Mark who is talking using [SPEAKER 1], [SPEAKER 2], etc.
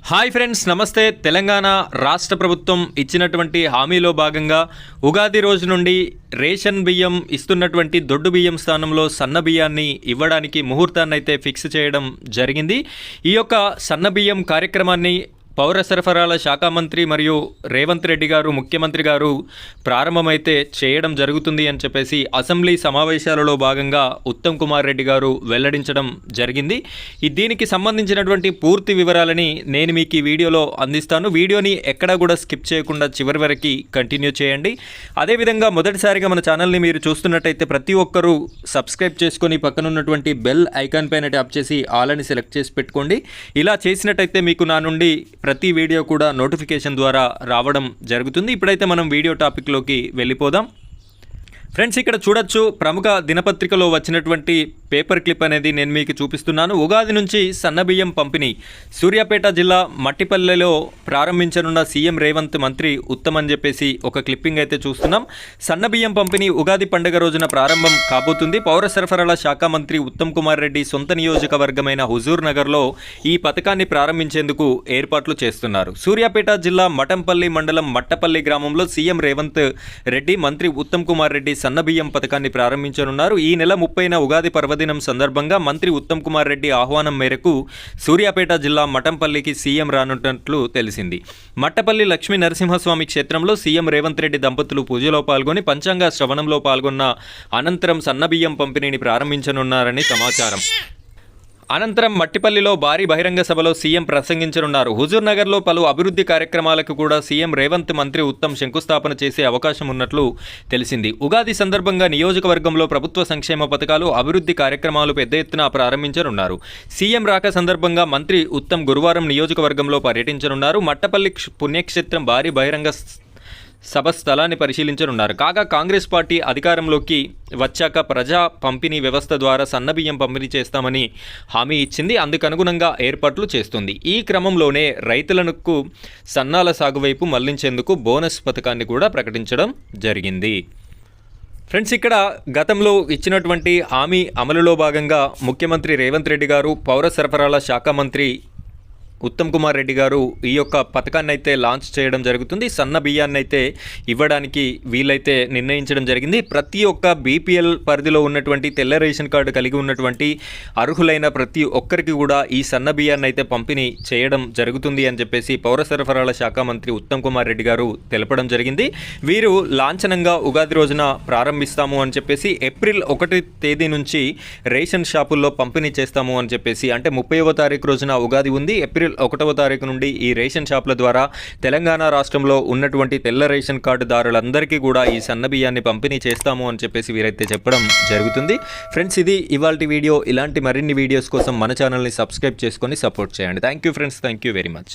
[SPEAKER 1] Hi friends, నమస్తే. తెలంగాణ రాష్ట్ర ప్రభుత్వం ఇచ్చినటువంటి హామీలో భాగంగా ఉగాది రోజు నుండి రేషన్ బియ్యం ఇస్తున్నటువంటి దొడ్డు బియ్యం స్థానంలో సన్న బియ్యాన్ని ఇవ్వడానికి ముహూర్తాన్ని అయితే ఫిక్స్ చేయడం జరిగింది. ఈ యొక్క సన్న బియ్యం కార్యక్రమాన్ని పౌర సరఫరాల శాఖ మంత్రి మరియు రేవంత్ రెడ్డి గారు ముఖ్యమంత్రి గారు ప్రారంభమైతే చేయడం జరుగుతుంది అని చెప్పేసి అసెంబ్లీ సమావేశాలలో భాగంగా ఉత్తమ్ కుమార్ రెడ్డి గారు వెల్లడించడం జరిగింది. దీనికి సంబంధించినటువంటి పూర్తి వివరాలని నేను మీకు ఈ వీడియోలో అందిస్తాను. వీడియోని ఎక్కడా కూడా స్కిప్ చేయకుండా చివరి వరకు కంటిన్యూ చేయండి. అదేవిధంగా మొదటిసారిగా మన ఛానల్ని మీరు చూస్తున్నట్టయితే ప్రతి ఒక్కరూ సబ్స్క్రైబ్ చేసుకొని పక్కనున్నటువంటి బెల్ ఐకాన్ పైన ట్యాప్ చేసి ఆల్ అని సెలెక్ట్ చేసి పెట్టుకోండి. ఇలా చేసినట్టయితే మీకు నా నుండి ప్రతి వీడియో కూడా నోటిఫికేషన్ ద్వారా రావడం జరుగుతుంది. ఇప్పుడైతే మనం వీడియో టాపిక్లోకి వెళ్ళిపోదాం. ఫ్రెండ్స్, ఇక్కడ చూడొచ్చు, ప్రముఖ దినపత్రికలో వచ్చినటువంటి పేపర్ క్లిప్ అనేది నేను మీకు చూపిస్తున్నాను. ఉగాది నుంచి సన్నబియ్యం పంపిణీ సూర్యాపేట జిల్లా మట్టిపల్లెలో ప్రారంభించనున్న సీఎం రేవంత్, మంత్రి ఉత్తమ్ అని చెప్పేసి ఒక క్లిప్పింగ్ అయితే చూస్తున్నాం. సన్నబియ్యం పంపిణీ ఉగాది పండుగ రోజున ప్రారంభం కాబోతుంది. పౌర సరఫరాల శాఖ మంత్రి ఉత్తమ్ కుమార్ రెడ్డి సొంత నియోజకవర్గమైన హుజూర్ నగర్లో ఈ పథకాన్ని ప్రారంభించేందుకు ఏర్పాట్లు చేస్తున్నారు. సూర్యాపేట జిల్లా మఠంపల్లి మండలం మట్టపల్లి గ్రామంలో సీఎం రేవంత్ రెడ్డి, మంత్రి ఉత్తమ్ కుమార్ రెడ్డి సన్నబియ్యం పథకాన్ని ప్రారంభించనున్నారు. ఈ నెల 30న ఉగాది పర్వదినం సందర్భంగా మంత్రి ఉత్తమ్ కుమార్ రెడ్డి ఆహ్వానం మేరకు సూర్యాపేట జిల్లా మఠంపల్లికి సీఎం రానున్నట్లు తెలిసింది. మట్టపల్లి లక్ష్మీ నరసింహస్వామి క్షేత్రంలో సీఎం రేవంత్ రెడ్డి దంపతులు పూజలో పాల్గొని పంచాంగ శ్రవణంలో పాల్గొన్న అనంతరం సన్నబియ్యం పంపిణీని ప్రారంభించనున్నారని సమాచారం. అనంతరం మట్టిపల్లిలో భారీ బహిరంగ సభలో సీఎం ప్రసంగించనున్నారు. హుజూర్ నగర్లో పలు అభివృద్ధి కార్యక్రమాలకు కూడా సీఎం రేవంత్, మంత్రి ఉత్తమ్ శంకుస్థాపన చేసే అవకాశం ఉన్నట్లు తెలిసింది. ఉగాది సందర్భంగా నియోజకవర్గంలో ప్రభుత్వ సంక్షేమ పథకాలు, అభివృద్ధి కార్యక్రమాలు పెద్ద ఎత్తున ప్రారంభించనున్నారు. సీఎం రాక సందర్భంగా మంత్రి ఉత్తమ్ గురువారం నియోజకవర్గంలో పర్యటించనున్నారు. మట్టపల్లి పుణ్యక్షేత్రం భారీ బహిరంగ సభ స్థలాన్ని పరిశీలించనున్నారు. కాగా కాంగ్రెస్ పార్టీ అధికారంలోకి వచ్చాక ప్రజా పంపిణీ వ్యవస్థ ద్వారా సన్నబియ్యం పంపిణీ చేస్తామని హామీ ఇచ్చింది. అందుకనుగుణంగా ఏర్పాట్లు చేస్తుంది. ఈ క్రమంలోనే రైతులకు సన్నాల సాగు వైపు మళ్లించేందుకు బోనస్ పథకాన్ని కూడా ప్రకటించడం జరిగింది. ఫ్రెండ్స్, ఇక్కడ గతంలో ఇచ్చినటువంటి హామీ అమలులో భాగంగా ముఖ్యమంత్రి రేవంత్ రెడ్డి గారు, పౌర సరఫరాల శాఖ మంత్రి ఉత్తమ్ కుమార్ రెడ్డి గారు ఈ యొక్క పథకాన్ని అయితే లాంచ్ చేయడం జరుగుతుంది. సన్న బియ్యాన్ని అయితే ఇవ్వడానికి వీలైతే నిర్ణయించడం జరిగింది. ప్రతి ఒక్క బీపీఎల్ పరిధిలో ఉన్నటువంటి తెల్ల రేషన్ కార్డు కలిగి ఉన్నటువంటి అర్హులైన ప్రతి ఒక్కరికి కూడా ఈ సన్న బియ్యాన్ని అయితే పంపిణీ చేయడం జరుగుతుంది అని చెప్పేసి పౌర సరఫరాల శాఖ మంత్రి ఉత్తమ్ కుమార్ రెడ్డి గారు తెలపడం జరిగింది. వీరు లాంఛనంగా ఉగాది రోజున ప్రారంభిస్తాము అని చెప్పేసి ఏప్రిల్ 1 తేదీ నుంచి రేషన్ షాపుల్లో పంపిణీ చేస్తాము అని చెప్పేసి, అంటే 30వ తారీఖు రోజున ఉగాది ఉంది. ఏప్రిల్ 1వ తారీఖు నుండి ఈ రేషన్ షాపుల ద్వారా తెలంగాణ రాష్ట్రంలో ఉన్నటువంటి తెల్ల రేషన్ కార్డుదారులందరికీ కూడా ఈ సన్న బియ్యాన్ని పంపిణీ చేస్తాము అని చెప్పేసి వీరైతే చెప్పడం జరుగుతుంది. ఫ్రెండ్స్, ఇది ఇవాల్టి వీడియో. ఇలాంటి మరిన్ని వీడియోస్ కోసం మన ఛానల్ని సబ్స్క్రైబ్ చేసుకొని సపోర్ట్ చేయండి. Thank you friends, thank you very much.